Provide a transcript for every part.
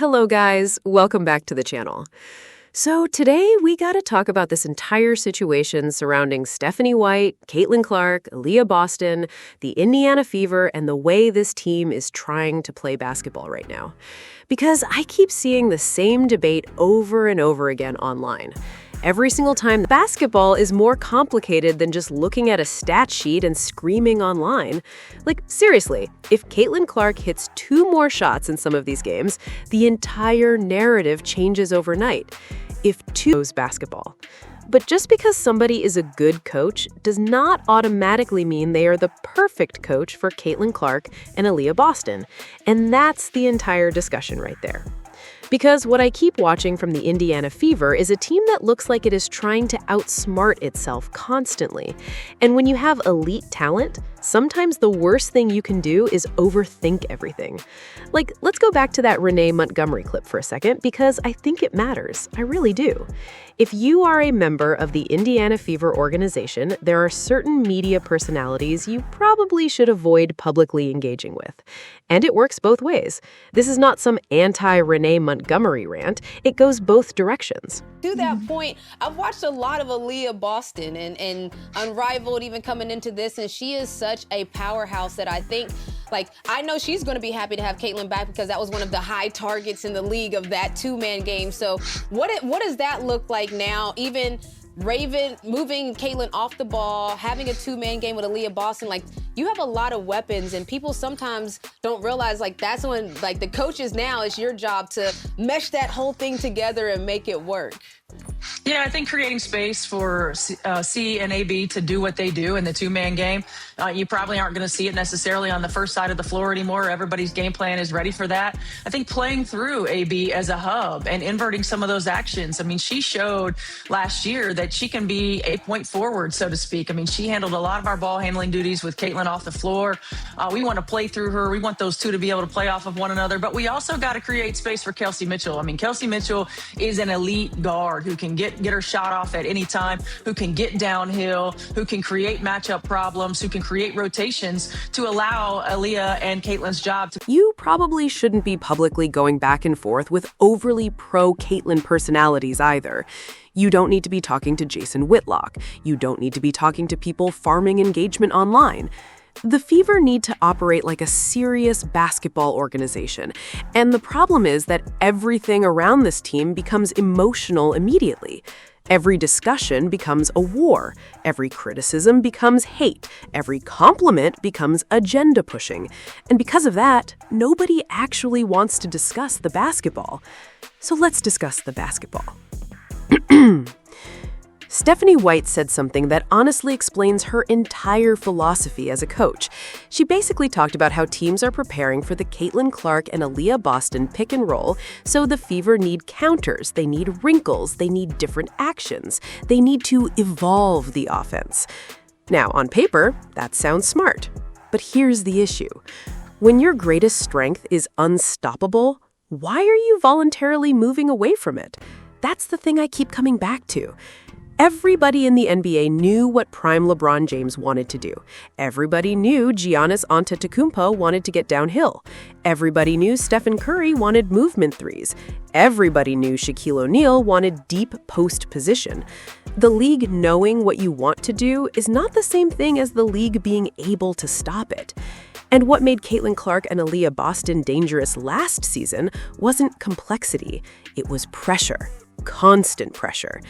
Hello guys, welcome back to the channel. So today we got to talk about this entire situation surrounding Stephanie White, Caitlin Clark, Aaliyah Boston, the Indiana Fever, and the way this team is trying to play basketball right now. Because I keep seeing the same debate over and over again online. Every single time, basketball is more complicated than just looking at a stat sheet and screaming online. Like, seriously, if Caitlin Clark hits 2 more shots in some of these games, the entire narrative changes overnight. If 2 knows basketball. But just because somebody is a good coach does not automatically mean they are the perfect coach for Caitlin Clark and Aaliyah Boston. And that's the entire discussion right there. Because what I keep watching from the Indiana Fever is a team that looks like it is trying to outsmart itself constantly. And when you have elite talent, sometimes the worst thing you can do is overthink everything. Like, let's go back to that Renee Montgomery clip for a second, because I think it matters. I really do. If you are a member of the Indiana Fever organization, there are certain media personalities you probably should avoid publicly engaging with. And it works both ways. This is not some anti-Renee Montgomery rant. It goes both directions. To that point, I've watched a lot of Aaliyah Boston and Unrivaled even coming into this, and she is such a powerhouse that I think, I know she's going to be happy to have Caitlin back because that was one of the high targets in the league of that 2-man game. So what does that look like now? Even Raven moving Caitlin off the ball, having a 2-man game with Aaliyah Boston, you have a lot of weapons, and people sometimes don't realize that's when the coaches now, it's your job to mesh that whole thing together and make it work. Yeah, I think creating space for C and AB to do what they do in the 2-man game, you probably aren't going to see it necessarily on the first side of the floor anymore. Everybody's game plan is ready for that. I think playing through AB as a hub and inverting some of those actions. I mean, she showed last year that she can be a point forward, so to speak. I mean, she handled a lot of our ball handling duties with Caitlin off the floor. We want to play through her. We want those two to be able to play off of one another, but we also got to create space for Kelsey Mitchell. I mean, Kelsey Mitchell is an elite guard who can get her shot off at any time, who can get downhill, who can create matchup problems, who can create rotations to allow Aaliyah and Caitlin's job to. You probably shouldn't be publicly going back and forth with overly pro-Caitlin personalities either. You don't need to be talking to Jason Whitlock. You don't need to be talking to people farming engagement online. The Fever need to operate like a serious basketball organization, and the problem is that everything around this team becomes emotional immediately. Every discussion becomes a war. Every criticism becomes hate. Every compliment becomes agenda pushing. And because of that, nobody actually wants to discuss the basketball. So let's discuss the basketball. Stephanie White said something that honestly explains her entire philosophy as a coach. She basically talked about how teams are preparing for the Caitlin Clark and Aaliyah Boston pick and roll, so the Fever need counters, they need wrinkles, they need different actions, they need to evolve the offense. Now, on paper, that sounds smart. But here's the issue. When your greatest strength is unstoppable, why are you voluntarily moving away from it? That's the thing I keep coming back to. Everybody in the NBA knew what prime LeBron James wanted to do. Everybody knew Giannis Antetokounmpo wanted to get downhill. Everybody knew Stephen Curry wanted movement threes. Everybody knew Shaquille O'Neal wanted deep post position. The league knowing what you want to do is not the same thing as the league being able to stop it. And what made Caitlin Clark and Aaliyah Boston dangerous last season wasn't complexity. It was pressure. Constant pressure.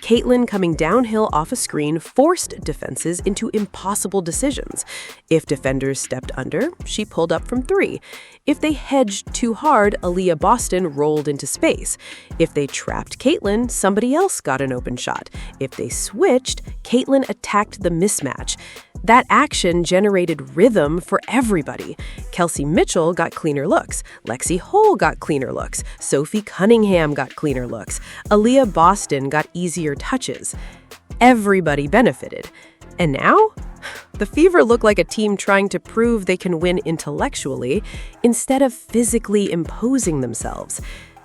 Caitlin coming downhill off a screen forced defenses into impossible decisions. If defenders stepped under, she pulled up from 3. If they hedged too hard, Aaliyah Boston rolled into space. If they trapped Caitlin, somebody else got an open shot. If they switched, Caitlin attacked the mismatch. That action generated rhythm for everybody. Kelsey Mitchell got cleaner looks. Lexi Hull got cleaner looks. Sophie Cunningham got cleaner looks. Aaliyah Boston got easier touches. Everybody benefited. And now? The Fever look like a team trying to prove they can win intellectually instead of physically imposing themselves.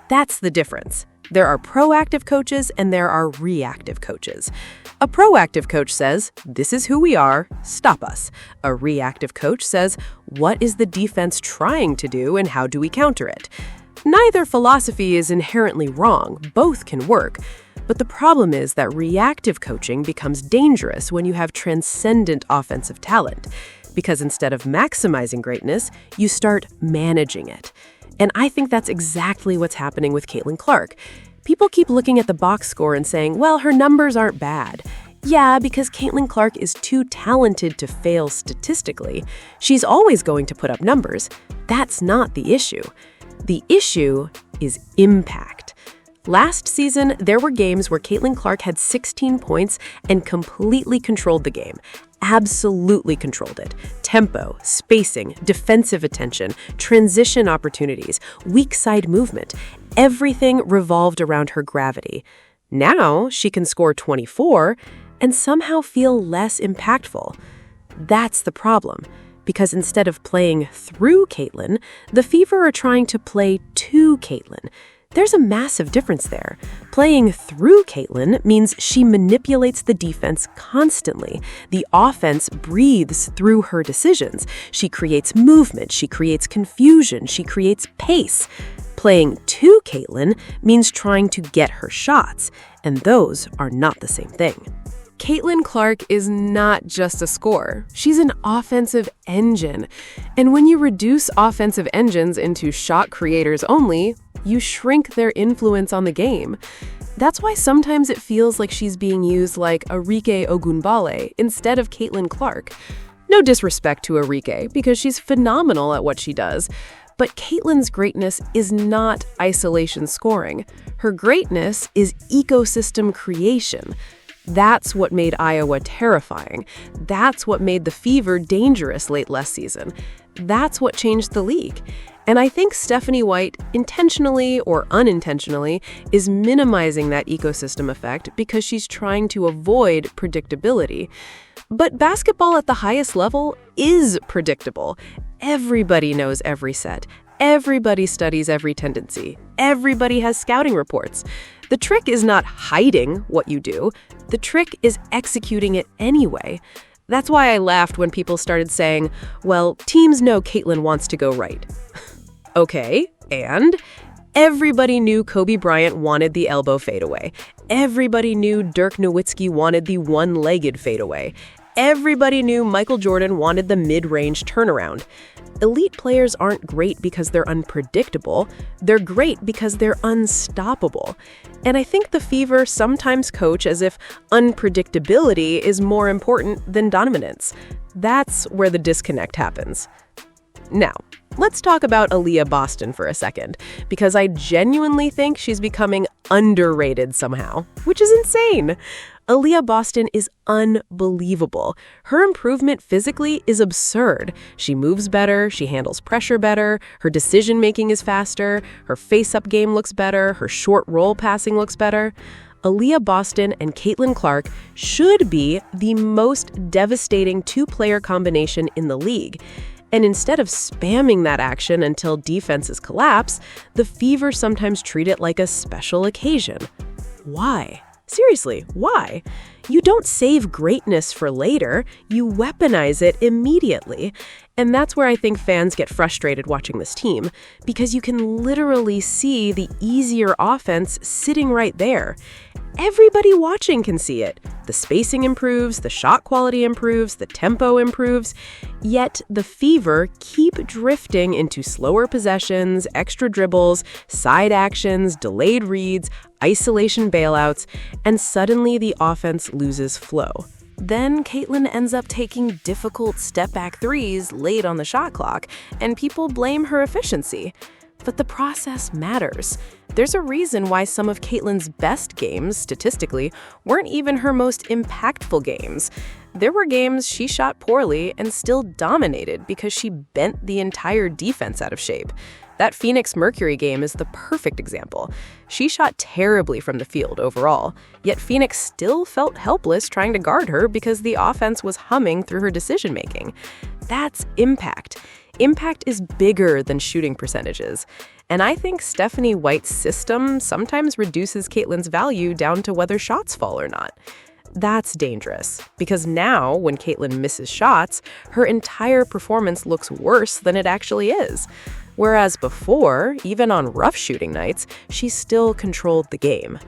That's the difference. There are proactive coaches and there are reactive coaches. A proactive coach says, this is who we are, stop us. A reactive coach says, what is the defense trying to do and how do we counter it? Neither philosophy is inherently wrong, both can work. But the problem is that reactive coaching becomes dangerous when you have transcendent offensive talent, because instead of maximizing greatness, you start managing it. And I think that's exactly what's happening with Caitlin Clark. People keep looking at the box score and saying, well, her numbers aren't bad. Yeah, because Caitlin Clark is too talented to fail statistically. She's always going to put up numbers. That's not the issue. The issue is impact. Last season, there were games where Caitlin Clark had 16 points and completely controlled the game. Absolutely controlled it. Tempo, spacing, defensive attention, transition opportunities, weak side movement. Everything revolved around her gravity. Now she can score 24 and somehow feel less impactful. That's the problem. Because instead of playing through Caitlin, the Fever are trying to play to Caitlin. There's a massive difference there. Playing through Caitlin means she manipulates the defense constantly. The offense breathes through her decisions. She creates movement, she creates confusion, she creates pace. Playing to Caitlin means trying to get her shots, and those are not the same thing. Caitlin Clark is not just a scorer. She's an offensive engine. And when you reduce offensive engines into shot creators only, you shrink their influence on the game. That's why sometimes it feels like she's being used like Arike Ogunbale instead of Caitlin Clark. No disrespect to Arike, because she's phenomenal at what she does. But Caitlin's greatness is not isolation scoring. Her greatness is ecosystem creation. That's what made Iowa terrifying. That's what made the Fever dangerous late last season. That's what changed the league. And I think Stephanie White, intentionally or unintentionally, is minimizing that ecosystem effect because she's trying to avoid predictability. But basketball at the highest level is predictable. Everybody knows every set. Everybody studies every tendency. Everybody has scouting reports. The trick is not hiding what you do. The trick is executing it anyway. That's why I laughed when people started saying, well, teams know Caitlin wants to go right. Okay, and? Everybody knew Kobe Bryant wanted the elbow fadeaway. Everybody knew Dirk Nowitzki wanted the one-legged fadeaway. Everybody knew Michael Jordan wanted the mid-range turnaround. Elite players aren't great because they're unpredictable. They're great because they're unstoppable. And I think the Fever sometimes coach as if unpredictability is more important than dominance. That's where the disconnect happens. Now, let's talk about Aliyah Boston for a second, because I genuinely think she's becoming underrated somehow, which is insane. Aliyah Boston is unbelievable. Her improvement physically is absurd. She moves better, she handles pressure better, her decision-making is faster, her face-up game looks better, her short roll passing looks better. Aliyah Boston and Caitlin Clark should be the most devastating two-player combination in the league. And instead of spamming that action until defenses collapse, the Fever sometimes treat it like a special occasion. Why? Seriously, why? You don't save greatness for later, you weaponize it immediately. And that's where I think fans get frustrated watching this team, because you can literally see the easier offense sitting right there. Everybody watching can see it. The spacing improves, the shot quality improves, the tempo improves. Yet the Fever keep drifting into slower possessions, extra dribbles, side actions, delayed reads, isolation bailouts, and suddenly the offense loses flow. Then Caitlin ends up taking difficult step-back threes late on the shot clock, and people blame her efficiency. But the process matters. There's a reason why some of Caitlin's best games, statistically, weren't even her most impactful games. There were games she shot poorly and still dominated because she bent the entire defense out of shape. That Phoenix Mercury game is the perfect example. She shot terribly from the field overall, yet Phoenix still felt helpless trying to guard her because the offense was humming through her decision-making. That's impact. Impact is bigger than shooting percentages. And I think Stephanie White's system sometimes reduces Caitlin's value down to whether shots fall or not. That's dangerous, because now, when Caitlin misses shots, her entire performance looks worse than it actually is. Whereas before, even on rough shooting nights, she still controlled the game.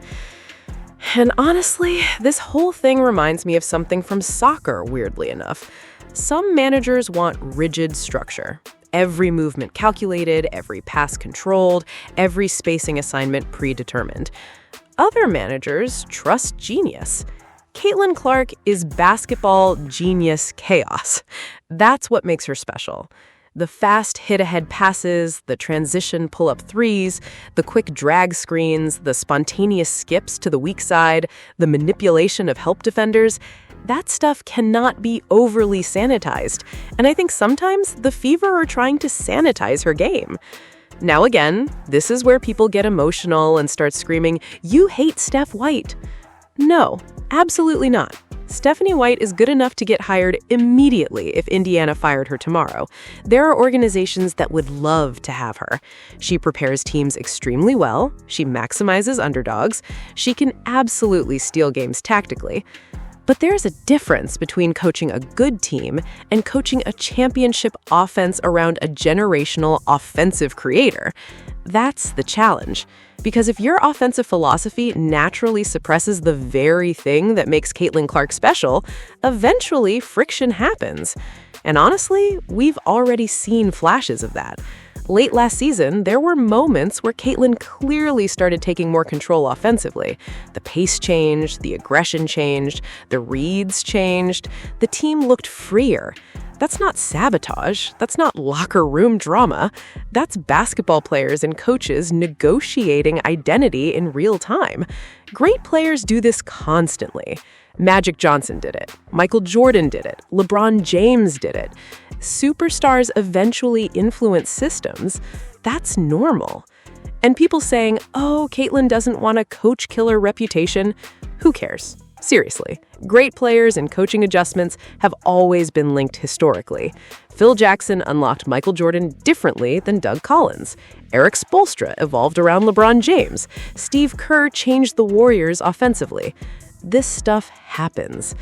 And honestly, this whole thing reminds me of something from soccer, weirdly enough. Some managers want rigid structure. Every movement calculated, every pass controlled, every spacing assignment predetermined. Other managers trust genius. Caitlin Clark is basketball genius chaos. That's what makes her special. The fast hit-ahead passes, the transition pull-up threes, the quick drag screens, the spontaneous skips to the weak side, the manipulation of help defenders, that stuff cannot be overly sanitized. And I think sometimes the Fever are trying to sanitize her game. Now again, this is where people get emotional and start screaming, "You hate Steph White." No, absolutely not. Stephanie White is good enough to get hired immediately if Indiana fired her tomorrow. There are organizations that would love to have her. She prepares teams extremely well. She maximizes underdogs. She can absolutely steal games tactically. But there's a difference between coaching a good team and coaching a championship offense around a generational offensive creator. That's the challenge. Because if your offensive philosophy naturally suppresses the very thing that makes Caitlin Clark special, eventually friction happens. And honestly, we've already seen flashes of that. Late last season, there were moments where Caitlin clearly started taking more control offensively. The pace changed, the aggression changed, the reads changed, the team looked freer. That's not sabotage. That's not locker room drama. That's basketball players and coaches negotiating identity in real time. Great players do this constantly. Magic Johnson did it. Michael Jordan did it. LeBron James did it. Superstars eventually influence systems. That's normal. And people saying, "Oh, Caitlin doesn't want a coach killer reputation." Who cares? Seriously, great players and coaching adjustments have always been linked historically. Phil Jackson unlocked Michael Jordan differently than Doug Collins. Eric Spoelstra evolved around LeBron James. Steve Kerr changed the Warriors offensively. This stuff happens.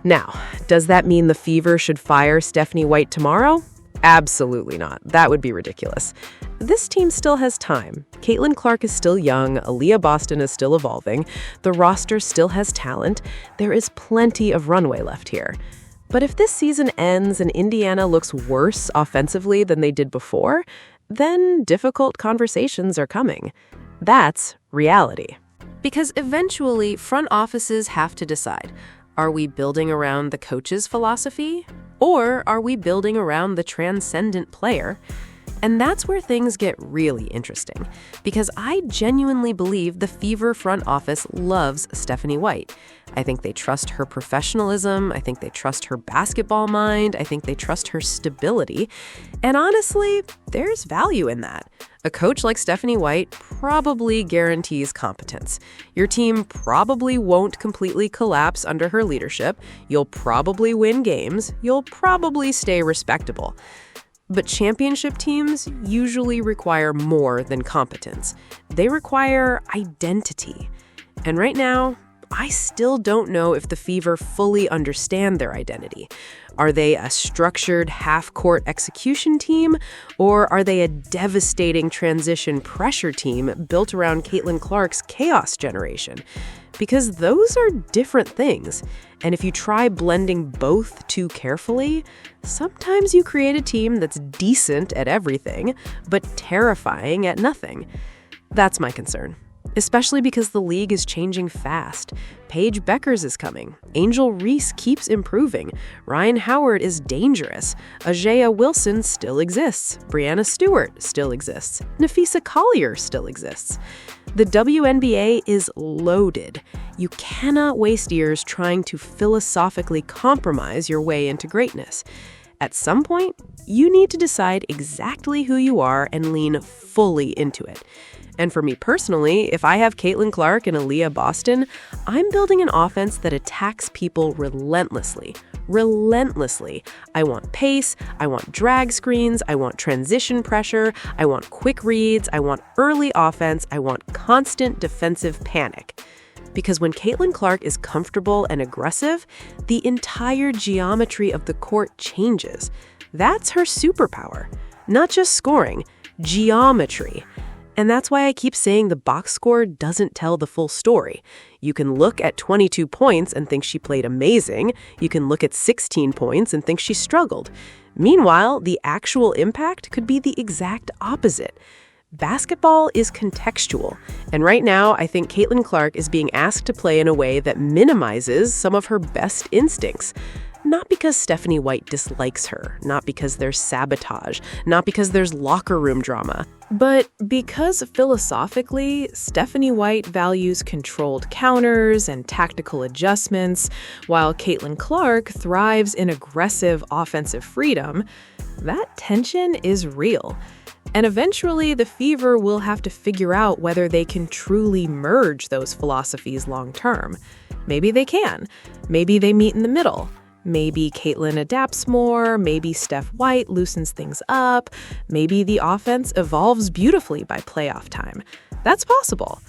Now, does that mean the Fever should fire Stephanie White tomorrow? Absolutely not. That would be ridiculous. This team still has time. Caitlin Clark is still young, Aaliyah Boston is still evolving, the roster still has talent, there is plenty of runway left here. But if this season ends and Indiana looks worse offensively than they did before, then difficult conversations are coming. That's reality. Because eventually, front offices have to decide, are we building around the coach's philosophy? Or are we building around the transcendent player? And that's where things get really interesting, because I genuinely believe the Fever front office loves Stephanie White. I think they trust her professionalism. I think they trust her basketball mind. I think they trust her stability. And honestly, there's value in that. A coach like Stephanie White probably guarantees competence. Your team probably won't completely collapse under her leadership. You'll probably win games. You'll probably stay respectable. But championship teams usually require more than competence. They require identity. And right now, I still don't know if the Fever fully understand their identity. Are they a structured half-court execution team, or are they a devastating transition pressure team built around Caitlin Clark's chaos generation? Because those are different things. And if you try blending both too carefully, sometimes you create a team that's decent at everything, but terrifying at nothing. That's my concern. Especially because the league is changing fast. Paige Beckers is coming. Angel Reese keeps improving. Ryan Howard is dangerous. Ajaya Wilson still exists. Brianna Stewart still exists. Nafisa Collier still exists. The WNBA is loaded. You cannot waste years trying to philosophically compromise your way into greatness. At some point, you need to decide exactly who you are and lean fully into it. And for me personally, if I have Caitlin Clark and Aaliyah Boston, I'm building an offense that attacks people relentlessly. Relentlessly. I want pace, I want drag screens, I want transition pressure, I want quick reads, I want early offense, I want constant defensive panic. Because when Caitlin Clark is comfortable and aggressive, the entire geometry of the court changes. That's her superpower. Not just scoring. geometry. And that's why I keep saying the box score doesn't tell the full story. You can look at 22 points and think she played amazing. You can look at 16 points and think she struggled. Meanwhile, the actual impact could be the exact opposite. Basketball is contextual, and right now I think Caitlin Clark is being asked to play in a way that minimizes some of her best instincts. Not because Stephanie White dislikes her, not because there's sabotage, not because there's locker room drama, but because philosophically, Stephanie White values controlled counters and tactical adjustments, while Caitlin Clark thrives in aggressive offensive freedom. That tension is real. And eventually, the Fever will have to figure out whether they can truly merge those philosophies long term. Maybe they can. Maybe they meet in the middle. Maybe Caitlin adapts more, maybe Steph White loosens things up, maybe the offense evolves beautifully by playoff time. That's possible.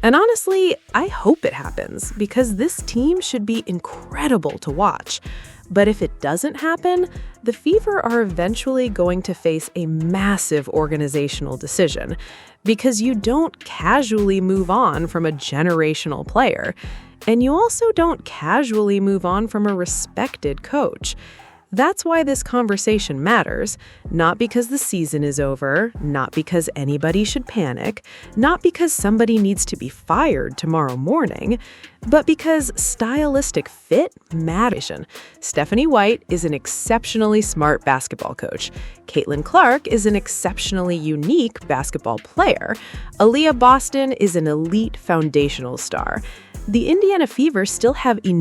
And honestly, I hope it happens, because this team should be incredible to watch. But if it doesn't happen, the Fever are eventually going to face a massive organizational decision, because you don't casually move on from a generational player. And you also don't casually move on from a respected coach. That's why this conversation matters, not because the season is over, not because anybody should panic, not because somebody needs to be fired tomorrow morning, but because stylistic fit matters. Stephanie White is an exceptionally smart basketball coach. Caitlin Clark is an exceptionally unique basketball player. Aaliyah Boston is an elite foundational star. The Indiana Fever still have enough